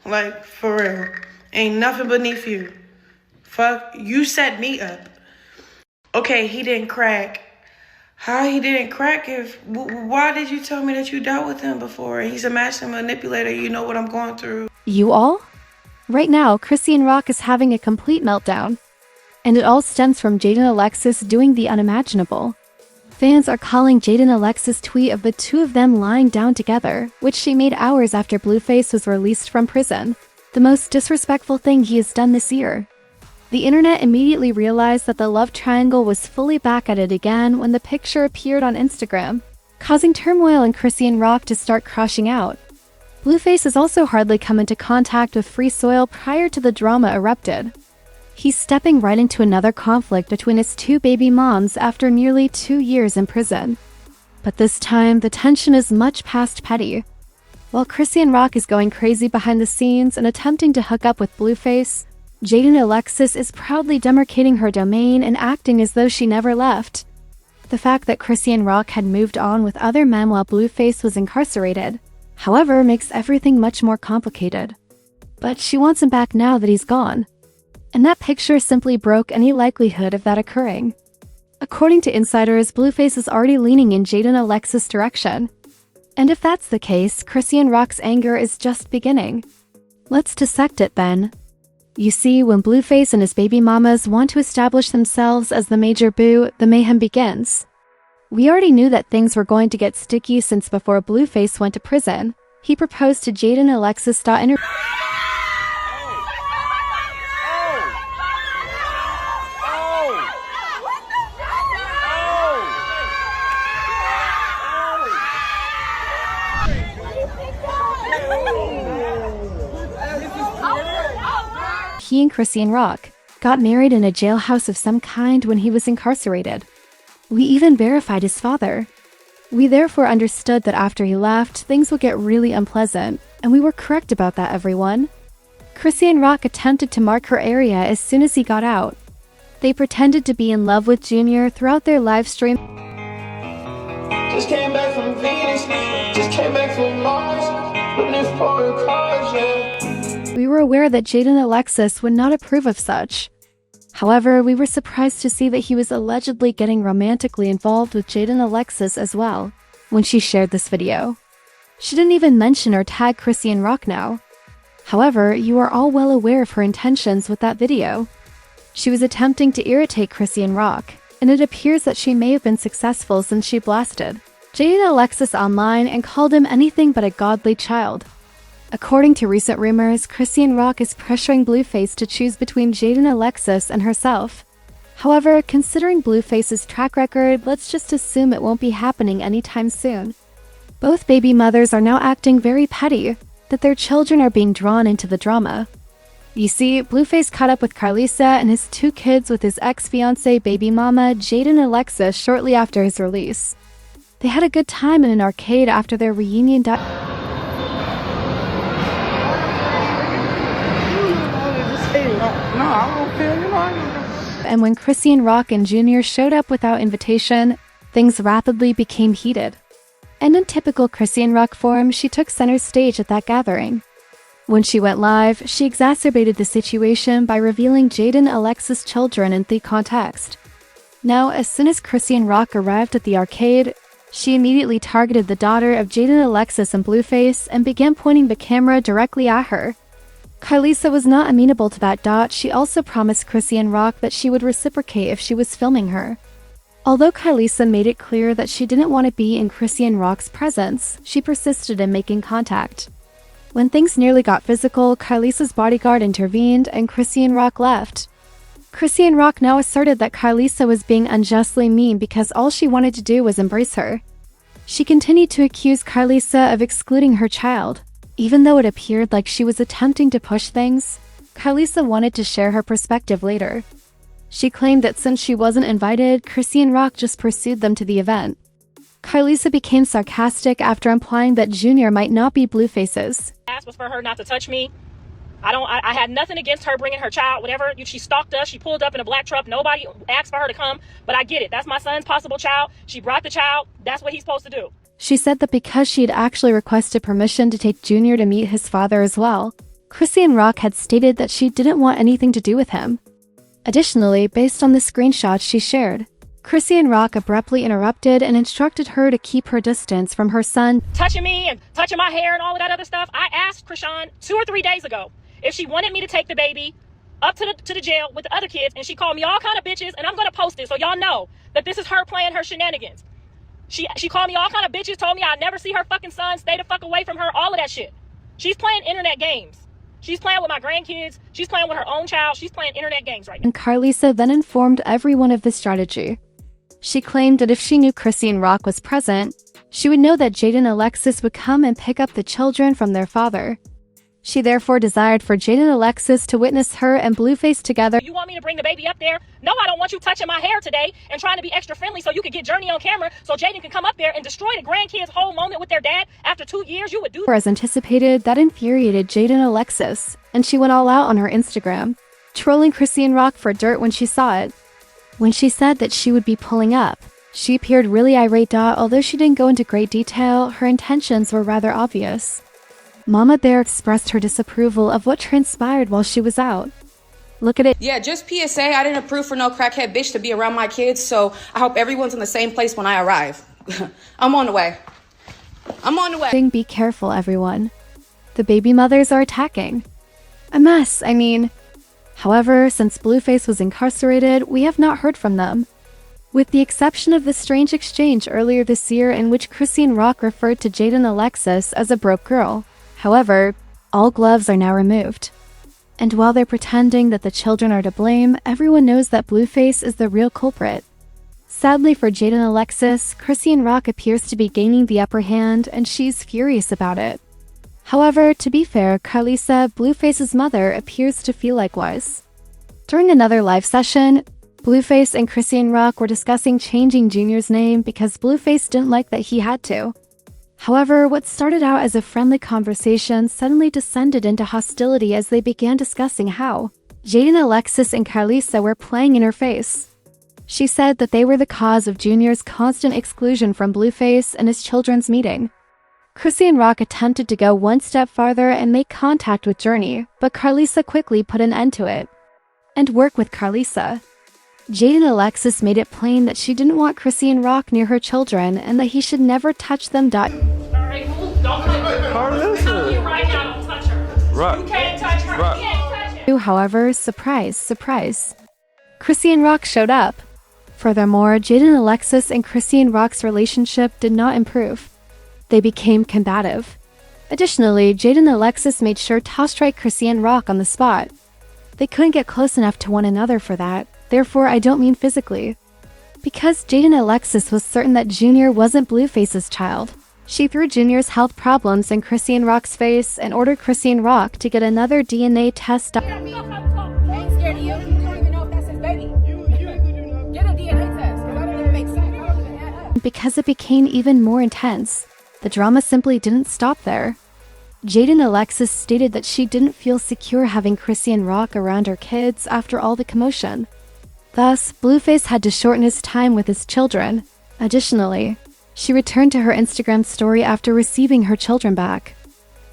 Like, for real. Ain't nothing beneath you. Fuck, you set me up. Okay, he didn't crack. How he didn't crack if... Why did you tell me that you dealt with him before? He's a master manipulator. You know what I'm going through. You all? Right now, Chrisean Rock is having a complete meltdown. And it all stems from Jaidyn Alexis doing the unimaginable. Fans are calling Jaidyn Alexis' tweet of the two of them lying down together, which she made hours after Blueface was released from prison, the most disrespectful thing he has done this year. The internet immediately realized that the love triangle was fully back at it again when the picture appeared on Instagram, causing turmoil in Chrisean Rock to start crashing out. Blueface has also hardly come into contact with Free Soil prior to the drama erupted. He's stepping right into another conflict between his two baby moms after nearly 2 years in prison. But this time, the tension is much past petty. While Chrisean Rock is going crazy behind the scenes and attempting to hook up with Blueface, Jaidyn Alexis is proudly demarcating her domain and acting as though she never left. The fact that Chrisean Rock had moved on with other men while Blueface was incarcerated, however, makes everything much more complicated. But she wants him back now that he's gone. And that picture simply broke any likelihood of that occurring. According to insiders, Blueface is already leaning in Jaidyn Alexis' direction. And if that's the case, Chrisean Rock's anger is just beginning. Let's dissect it then. You see, when Blueface and his baby mamas want to establish themselves as the major boo, the mayhem begins. We already knew that things were going to get sticky since before Blueface went to prison, he proposed to Jaidyn Alexis. He and Chrisean Rock got married in a jailhouse of some kind when he was incarcerated. We even verified his father. We therefore understood that after he left, things would get really unpleasant, and we were correct about that, everyone. Chrisean Rock attempted to mark her area as soon as he got out. They pretended to be in love with Junior throughout their live stream. Just came back from Venus, just came back from Mars, looking for a cars, yeah. We were aware that Jaidyn Alexis would not approve of such. However, we were surprised to see that he was allegedly getting romantically involved with Jaidyn Alexis as well, when she shared this video. She didn't even mention or tag Chrisean Rock now. However, you are all well aware of her intentions with that video. She was attempting to irritate Chrisean Rock, and it appears that she may have been successful since she blasted Jaidyn Alexis online and called him anything but a godly child. According to recent rumors, Chrisean Rock is pressuring Blueface to choose between Jaidyn Alexis and herself. However, considering Blueface's track record, let's just assume it won't be happening anytime soon. Both baby mothers are now acting very petty, that their children are being drawn into the drama. You see, Blueface caught up with Carlisa and his 2 kids with his ex-fiancée baby mama, Jaidyn Alexis, shortly after his release. They had a good time in an arcade after their reunion. And when Chrisean Rock and Junior showed up without invitation, things rapidly became heated. And in typical Chrisean Rock form, she took center stage at that gathering. When she went live, she exacerbated the situation by revealing Jaidyn Alexis' children in the context. Now, as soon as Chrisean Rock arrived at the arcade, she immediately targeted the daughter of Jaidyn Alexis and Blueface and began pointing the camera directly at her. Carlisa was not amenable to that. She also promised Chrisean Rock that she would reciprocate if she was filming her. Although Carlisa made it clear that she didn't want to be in Chrisean Rock's presence, she persisted in making contact. When things nearly got physical, Carlisa's bodyguard intervened and Chrisean Rock left. Chrisean Rock now asserted that Carlisa was being unjustly mean because all she wanted to do was embrace her. She continued to accuse Carlisa of excluding her child. Even though it appeared like she was attempting to push things, Carlisa wanted to share her perspective later. She claimed that since she wasn't invited, Chrisean Rock just pursued them to the event. Carlisa became sarcastic after implying that Junior might not be Blueface's. Asked was for her not to touch me. I had nothing against her bringing her child, whatever. She stalked us. She pulled up in a black truck. Nobody asked for her to come, but I get it. That's my son's possible child. She brought the child. That's what he's supposed to do. She said that because she had actually requested permission to take Junior to meet his father as well, Chrisean Rock had stated that she didn't want anything to do with him. Additionally, based on the screenshots she shared, Chrisean Rock abruptly interrupted and instructed her to keep her distance from her son, touching me and touching my hair and all of that other stuff. I asked Chrisean 2 or 3 days ago if she wanted me to take the baby up to the jail with the other kids, and she called me all kind of bitches, and I'm gonna post it so y'all know that this is her playing her shenanigans. She called me all kind of bitches, told me I'd never see her fucking son, stay the fuck away from her, all of that shit. She's playing internet games. She's playing with my grandkids. She's playing with her own child. She's playing internet games right now. And Carlisa then informed everyone of this strategy. She claimed that if she knew Chrisean Rock was present, she would know that Jaidyn Alexis would come and pick up the children from their father. She therefore desired for Jaidyn Alexis to witness her and Blueface together. You want me to bring the baby up there? No, I don't want you touching my hair today and trying to be extra friendly so you can get Journey on camera so Jaidyn can come up there and destroy the grandkids' whole moment with their dad after 2 years. You would do that. As anticipated, that infuriated Jaidyn Alexis, and she went all out on her Instagram, trolling Chrisean Rock for dirt when she saw it. When she said that she would be pulling up, she appeared really irate. Although she didn't go into great detail, her intentions were rather obvious. Mama Bear expressed her disapproval of what transpired while she was out. Look at it. Yeah, just PSA, I didn't approve for no crackhead bitch to be around my kids, so I hope everyone's in the same place when I arrive. I'm on the way. I'm on the way. Be careful, everyone. The baby mothers are attacking. A mess, I mean. However, since Blueface was incarcerated, we have not heard from them. With the exception of the strange exchange earlier this year in which Chrisean Rock referred to Jaidyn Alexis as a broke girl. However, all gloves are now removed. And while they're pretending that the children are to blame, everyone knows that Blueface is the real culprit. Sadly for Jaidyn Alexis, Chrisean Rock appears to be gaining the upper hand, and she's furious about it. However, to be fair, Carlisa, Blueface's mother, appears to feel likewise. During another live session, Blueface and Chrisean Rock were discussing changing Junior's name because Blueface didn't like that he had to. However, what started out as a friendly conversation suddenly descended into hostility as they began discussing how Jaidyn Alexis and Carlisa were playing in her face. She said that they were the cause of Junior's constant exclusion from Blueface and his children's meeting. Chrisean Rock attempted to go one step farther and make contact with Journey, but Carlisa quickly put an end to it. And work with Carlisa. Jaidyn Alexis made it plain that she didn't want Chrisean Rock near her children and that he should never touch them. Alright, don't touch her. I'm telling you right now, don't touch her. Right. You can't touch her. Right. You can't touch her. However, surprise, surprise, Chrisean Rock showed up. Furthermore, Jaidyn Alexis and Chrisean Rock's relationship did not improve. They became combative. Additionally, Jaidyn Alexis made sure to strike Chrisean Rock on the spot. They couldn't get close enough to one another for that. Therefore, I don't mean physically. Because Jaidyn Alexis was certain that Junior wasn't Blueface's child, she threw Junior's health problems in Chrisean Rock's face and ordered Chrisean Rock to get another DNA test done. I ain't scared of you. You don't even know if that's his baby. Get a DNA test, because that don't even make sense. That don't even add up. Because it became even more intense, the drama simply didn't stop there. Jaidyn Alexis stated that she didn't feel secure having Chrisean Rock around her kids after all the commotion. Thus, Blueface had to shorten his time with his children. Additionally, she returned to her Instagram story after receiving her children back.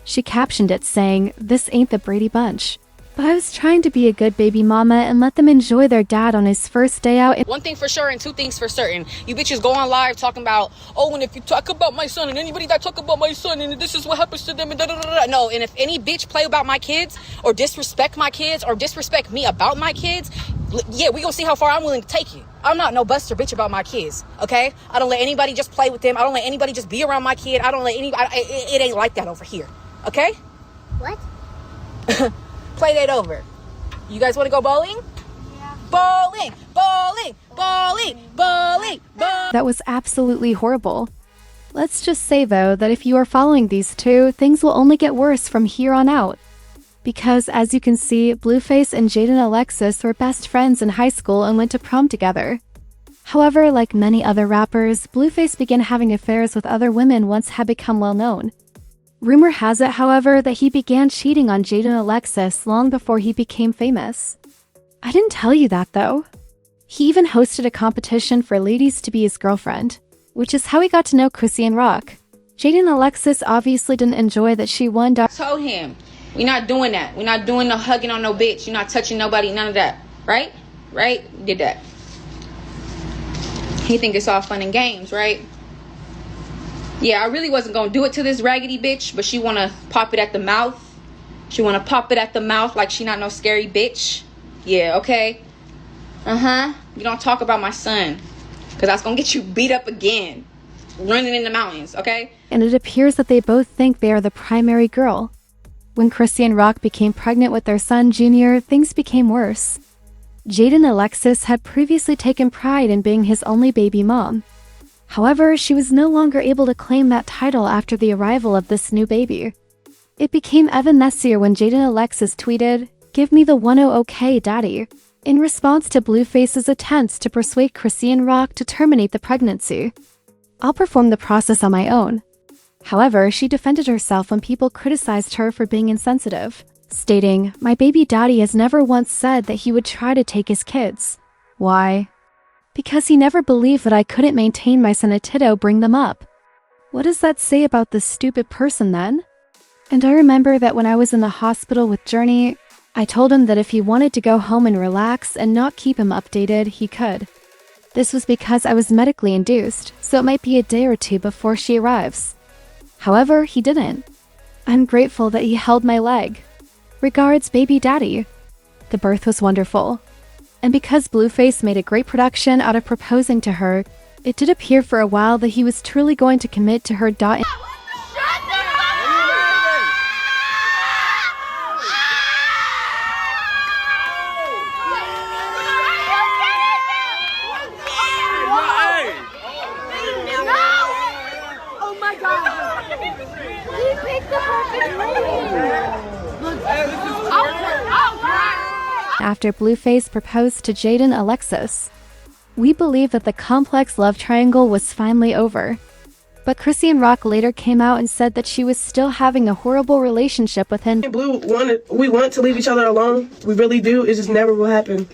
She captioned it saying, "This ain't the Brady Bunch. But I was trying to be a good baby mama and let them enjoy their dad on his first day out." One thing for sure and two things for certain. You bitches go on live talking about, oh, and if you talk about my son and anybody that talk about my son and this is what happens to them and da-da-da-da. No, and if any bitch play about my kids or disrespect my kids or disrespect me about my kids, yeah, we gonna see how far I'm willing to take you. I'm not no buster bitch about my kids, okay? I don't let anybody just play with them. I don't let anybody just be around my kid. I don't let anybody, it ain't like that over here, okay? What? Play that over. You guys want to go bowling? Yeah. Bowling, bowling, bowling, bowling, bowling. That was absolutely horrible. Let's just say though that if you are following these two, things will only get worse from here on out. Because as you can see, Blueface and Jaidyn Alexis were best friends in high school and went to prom together. However, like many other rappers, Blueface began having affairs with other women once had become well known. Rumor has it, however, that he began cheating on Jaidyn Alexis long before he became famous. I didn't tell you that though. He even hosted a competition for ladies to be his girlfriend, which is how he got to know Chrisean Rock. Jaidyn Alexis obviously didn't enjoy that she won. Told him, We not doing that. We not doing no hugging on no bitch. You not touching nobody, none of that. Right? Right? We did that. He think it's all fun and games, right? Yeah, I really wasn't gonna do it to this raggedy bitch, but she wanna pop it at the mouth. She wanna pop it at the mouth like she not no scary bitch. Yeah, okay. You don't talk about my son, because that's gonna get you beat up again. Running in the mountains, okay? And it appears that they both think they are the primary girl. When Chrisean Rock became pregnant with their son, Junior, things became worse. Jaidyn Alexis had previously taken pride in being his only baby mom. However, she was no longer able to claim that title after the arrival of this new baby. It became even messier when Jaidyn Alexis tweeted, "Give me the 100K, daddy," in response to Blueface's attempts to persuade Chrisean Rock to terminate the pregnancy. "I'll perform the process on my own." However, she defended herself when people criticized her for being insensitive, stating, "My baby daddy has never once said that he would try to take his kids. Why? Because he never believed that I couldn't maintain my son Atito bring them up. What does that say about this stupid person then?" And I remember that when I was in the hospital with Journey, I told him that if he wanted to go home and relax and not keep him updated, he could. This was because I was medically induced, so it might be a day or two before she arrives. However, he didn't. I'm grateful that he held my leg. Regards, baby daddy. The birth was wonderful. And because Blueface made a great production out of proposing to her, it did appear for a while that he was truly going to commit to her daughter. After Blueface proposed to Jaidyn Alexis. We believe that the complex love triangle was finally over. But Chrisean Rock later came out and said that she was still having a horrible relationship with him. We want to leave each other alone. We really do. It just never will happen.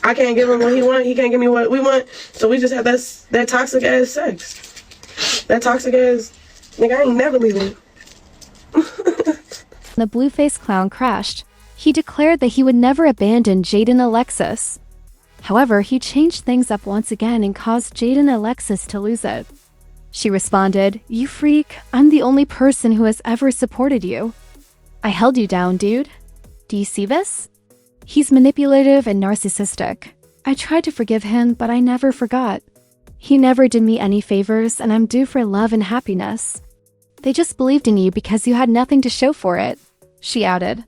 I can't give him what he wants. He can't give me what we want. So we just have that toxic ass sex. That toxic ass nigga, I ain't never leaving. The Blueface clown crashed. He declared that he would never abandon Jaidyn Alexis. However, he changed things up once again and caused Jaidyn Alexis to lose it. She responded, "You freak, I'm the only person who has ever supported you. I held you down, dude. Do you see this?" He's manipulative and narcissistic. I tried to forgive him, but I never forgot. He never did me any favors, and I'm due for love and happiness. They just believed in you because you had nothing to show for it, she added.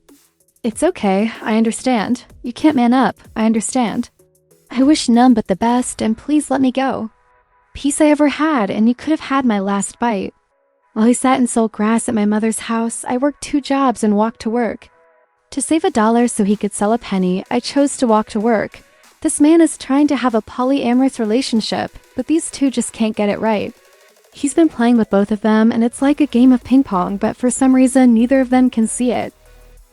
It's okay, I understand. You can't man up, I understand. I wish none but the best, and please let me go. Peace I ever had, and you could have had my last bite. While he sat and sold grass at my mother's house, I worked 2 jobs and walked to work. To save $1 so he could sell a penny, I chose to walk to work. This man is trying to have a polyamorous relationship, but these two just can't get it right. He's been playing with both of them, and it's like a game of ping pong, but for some reason, neither of them can see it.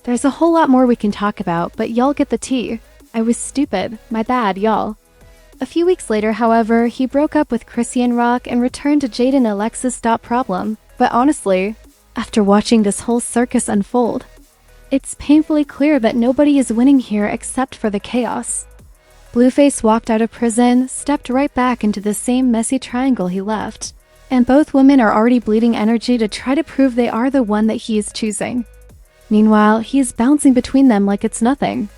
There's a whole lot more we can talk about, but y'all get the tea. I was stupid. My bad, y'all. A few weeks later, however, he broke up with Chrisean Rock and returned to Jaidyn Alexis. Problem. But honestly, after watching this whole circus unfold, it's painfully clear that nobody is winning here except for the chaos. Blueface walked out of prison, stepped right back into the same messy triangle he left, and both women are already bleeding energy to try to prove they are the one that he is choosing. Meanwhile, he is bouncing between them like it's nothing,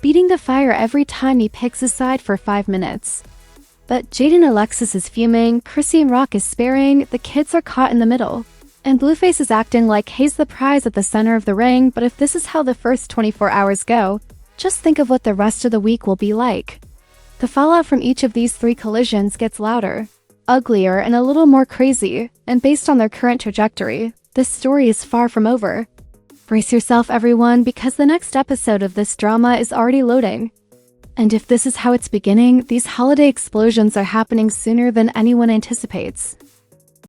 beating the fire every time he picks a side for 5 minutes. But Jaidyn Alexis is fuming, Chrisean Rock is sparing, the kids are caught in the middle, and Blueface is acting like he's the prize at the center of the ring. But if this is how the first 24 hours go, just think of what the rest of the week will be like. The fallout from each of these 3 collisions gets louder, uglier, and a little more crazy, and based on their current trajectory, this story is far from over. Brace yourself, everyone, because the next episode of this drama is already loading. And if this is how it's beginning, these holiday explosions are happening sooner than anyone anticipates.